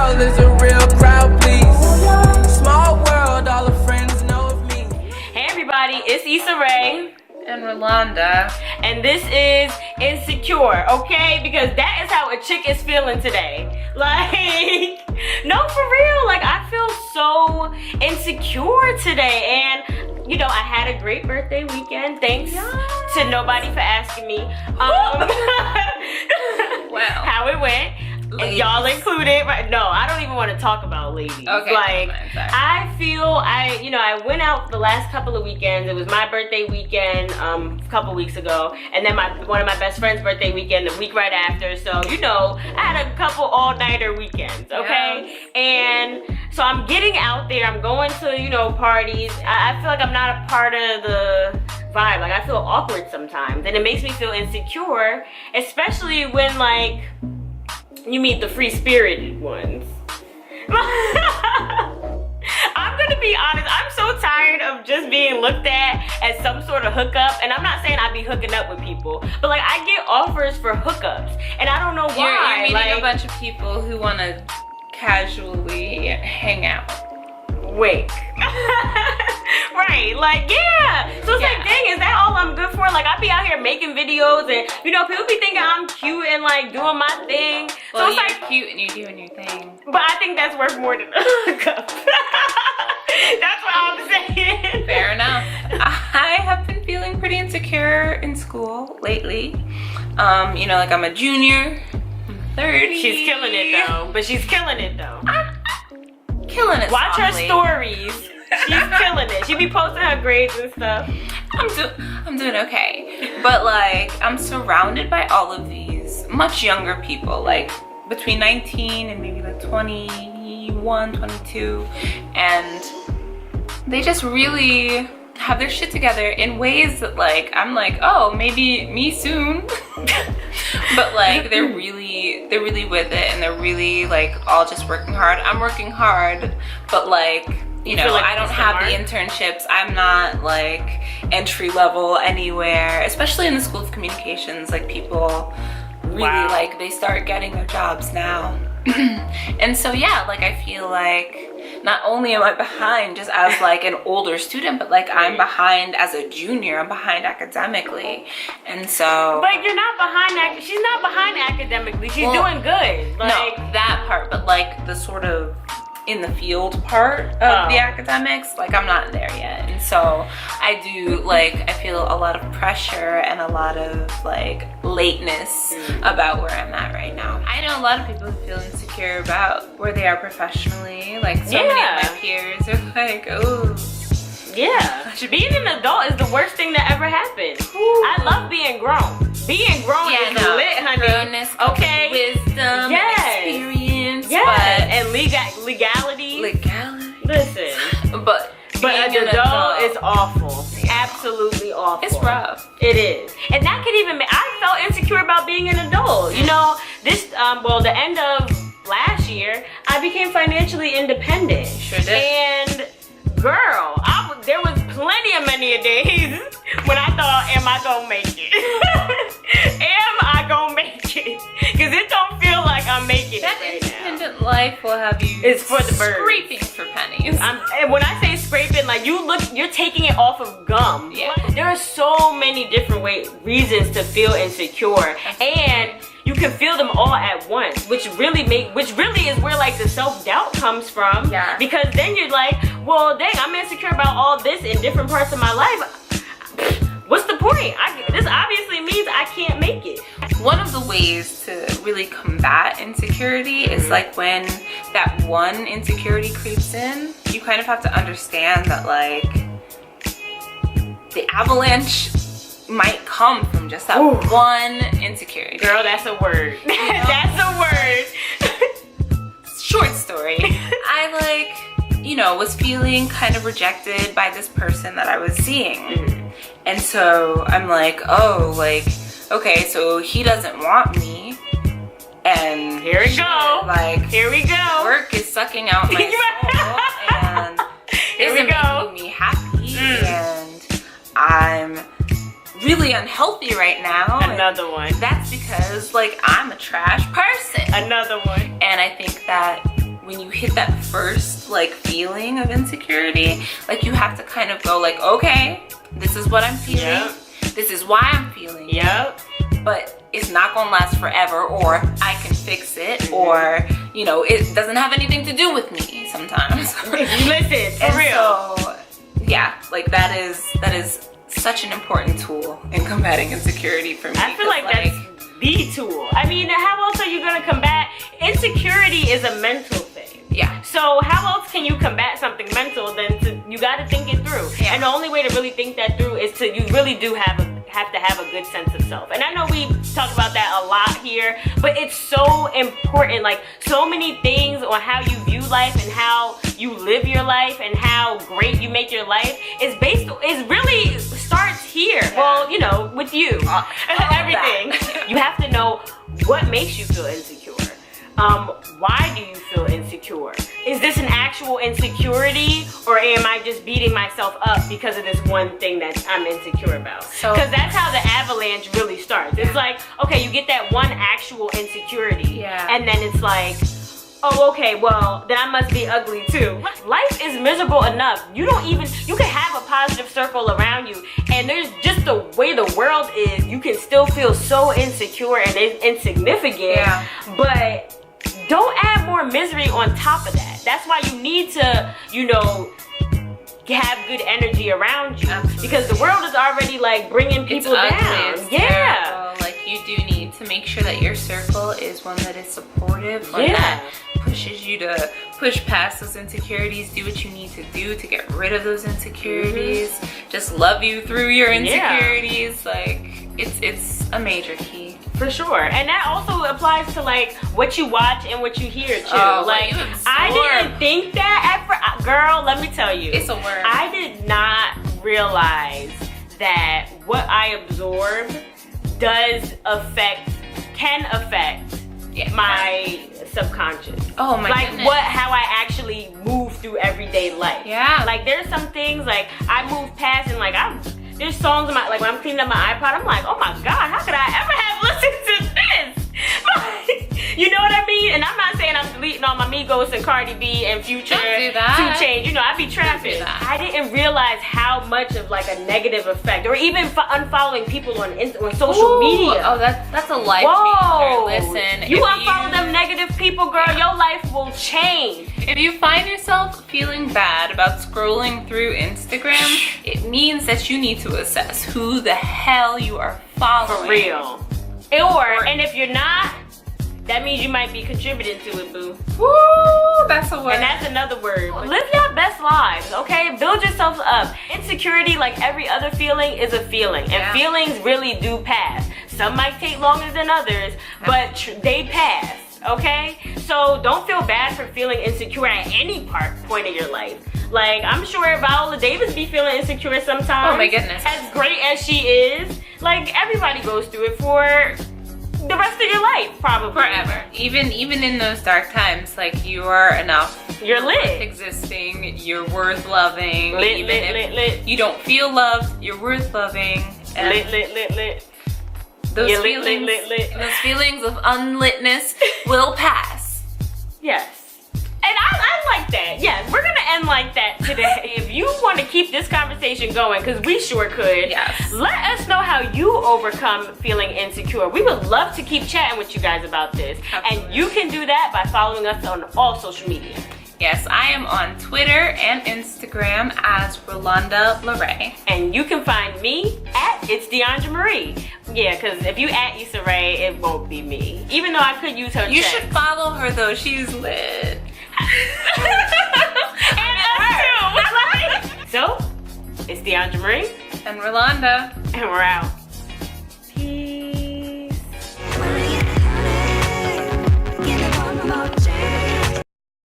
world is a real crowd, please. Small world, all the friends know of me. Hey everybody, it's Issa Rae and Rolonda, and this is Insecure, okay? Because that is how a chick is feeling today. Like, no, for real. Like, I feel so insecure today, and you know, I had a great birthday weekend. Thanks to nobody for asking me. Wow, how it went. And y'all included, right? No, I don't even want to talk about ladies. Okay, like I feel I went out the last couple of weekends. It was my birthday weekend a couple weeks ago, and then one of my best friend's birthday weekend the week right after. So you know, I had a couple all-nighter weekends, okay? Yeah. And so I'm getting out there. I'm going to parties. I feel like I'm not a part of the vibe. Like I feel awkward sometimes, and it makes me feel insecure, especially when like you meet the free-spirited ones. I'm gonna be honest, I'm so tired of just being looked at as some sort of hookup. And I'm not saying I be hooking up with people, but like I get offers for hookups and I don't know why. You're meeting a bunch of people who want to casually hang out. Wait. Right, like, yeah. So it's like, dang, is that all I'm good for? Like, I be out here making videos and, people be thinking I'm cute and, like, doing my thing. Well, so it's you're like, cute and you're doing your thing. But I think that's worth more than a hookup. That's what I'm saying. Fair enough. I have been feeling pretty insecure in school lately. Like I'm a junior. I'm 30. She's killing it, though. But she's killing it, though. Killing it. Watch softly. her stories. She's killing it. She be posting her grades and stuff. I'm doing okay. But like I'm surrounded by all of these much younger people, like between 19 and maybe like 21, 22, and they just really have their shit together in ways that like I'm like, oh, maybe me soon. But like they're really with it, and they're really like all just working hard. I'm working hard, but like like I don't have the internships. I'm not like entry level anywhere, especially in the School of Communications. Like people really like they start getting their jobs now. And so yeah, like I feel like not only am I behind just as like an older student, but like I'm behind as a junior. I'm behind academically. And so but you're not behind. She's not behind academically. She's doing good. Like, no, that part, but like the sort of in the field part of the academics, like I'm not there yet. And so I do I feel a lot of pressure and a lot of like lateness about where I'm at right now. I know a lot of people who feel insecure about where they are professionally. Like so many of my peers are like, oh yeah, being an adult is the worst thing that ever happened. I love being grown. Being grown is lit, honey. Grownness, okay, wisdom, experience, and legality. Listen, but an adult is awful. Absolutely awful. It's rough. It is, and that could even. I felt insecure about being an adult. The end of last year, I became financially independent. Sure did. And girl, there was many a days when I thought, am I gonna make it? Am I gonna make it? Because it don't feel like I'm making that it right independent now. Life will have you it's for the birds. Scraping for pennies. And when I say scraping, like you're taking it off of gum. Yeah. There are so many different reasons to feel insecure, and you can feel them all at once, which really is where like the self-doubt comes from. Yeah. Because then you're like, well, dang, I'm insecure about all this in different parts of my life. What's the point? This obviously means I can't make it. One of the ways to really combat insecurity is like when that one insecurity creeps in, you kind of have to understand that like the avalanche might come from just that one insecurity. Girl, that's a word. That's a word. Short story. I was feeling kind of rejected by this person that I was seeing. And so I'm like, oh, like, okay, so he doesn't want me. And here we go. Like, here we go. Work is sucking out my soul and isn't making me happy. And I'm really unhealthy right now. Another one. That's because like I'm a trash person. Another one. And I think that when you hit that first like feeling of insecurity, like you have to kind of go like, okay, this is what I'm feeling. Yep. This is why I'm feeling. Yep. But it's not gonna last forever, or I can fix it, or you know, it doesn't have anything to do with me sometimes. Listen, for And real. so, yeah, like that is such an important tool in combating insecurity for me. I feel like that's the tool. I mean, how else are you gonna combat? Insecurity is a mental thing. Yeah. So how else can you combat something mental than to, you gotta think it through. Yeah. And the only way to really think that through is to, you really do have to have a good sense of self. And I know we talk about that a lot here, but it's so important. Like, so many things on how you view life and how you live your life and how great you make your life is really starts here. Yeah. Well, you know, with you. Everything. You have to know what makes you feel insecure. Why do you feel insecure? Is this an actual insecurity, or am I just beating myself up because of this one thing that I'm insecure about? Because that's how the avalanche really starts. It's like, okay, you get that one actual insecurity, and then it's like, oh, okay, well, then I must be ugly too. Life is miserable enough. You can have a positive circle around you, and there's just the way the world is, you can still feel so insecure and insignificant, but don't add more misery on top of that. That's why you need to, you know, have good energy around you. Absolutely. Because the world is already like bringing people It's ugly, down. it's Yeah. terrible. Like, you do need to make sure that your circle is one that is supportive, one Yeah. that pushes you to push past those insecurities, do what you need to do to get rid of those insecurities, just love you through your insecurities. Like, it's a major key. For sure. And that also applies to like what you watch and what you hear too. Oh, like, what you absorb. I didn't think that at first. Girl, let me tell you. It's a word. I did not realize that what I absorb can affect my subconscious. Oh my like goodness. how I actually move through everyday life. Yeah. Like, there's some things like I move past, and like there's songs in my, like when I'm cleaning up my iPod, I'm like, oh my God, how could I ever have listened to this? You know what I mean? And I'm not saying I'm deleting all my Migos and Cardi B and Future, Don't do that. 2 Chainz. You know, I be trapping. I didn't realize how much of like a negative effect, or even unfollowing people on social media. Oh, that's a life Whoa! changer. Listen, You unfollow them negative people, girl, your life will change. If you find yourself feeling bad about scrolling through Instagram, it means that you need to assess who the hell you are following. For real. And if you're not, that means you might be contributing to it, boo. Woo, that's a word. And that's another word. Live your best lives, okay? Build yourself up. Insecurity, like every other feeling, is a feeling. And feelings really do pass. Some might take longer than others, but they pass, okay? So don't feel bad for feeling insecure at any point of your life. Like, I'm sure Viola Davis be feeling insecure sometimes. Oh my goodness. As great as she is, like, everybody goes through it for the rest of your life, probably. Forever. Even in those dark times, like, you are enough. You're lit. Existing. You're worth loving. Lit, even lit, if lit, lit. you don't feel loved, you're worth loving. And Lit. Those Yeah, feelings, lit. those feelings of unlitness will pass. Yes. And I like that. Yes, we're gonna end like that today. If you want to keep this conversation going, because we sure could, let us know how you overcome feeling insecure. We would love to keep chatting with you guys about this. Absolutely. And you can do that by following us on all social media. Yes, I am on Twitter and Instagram as Rolonda Marie. And you can find me at It's Diandra Marie. Yeah, because if you at Issa Rae, it won't be me. Even though I could use her You text. should follow her though, she's lit. And us too. So, it's Diandra Marie. And Rolonda. And we're out.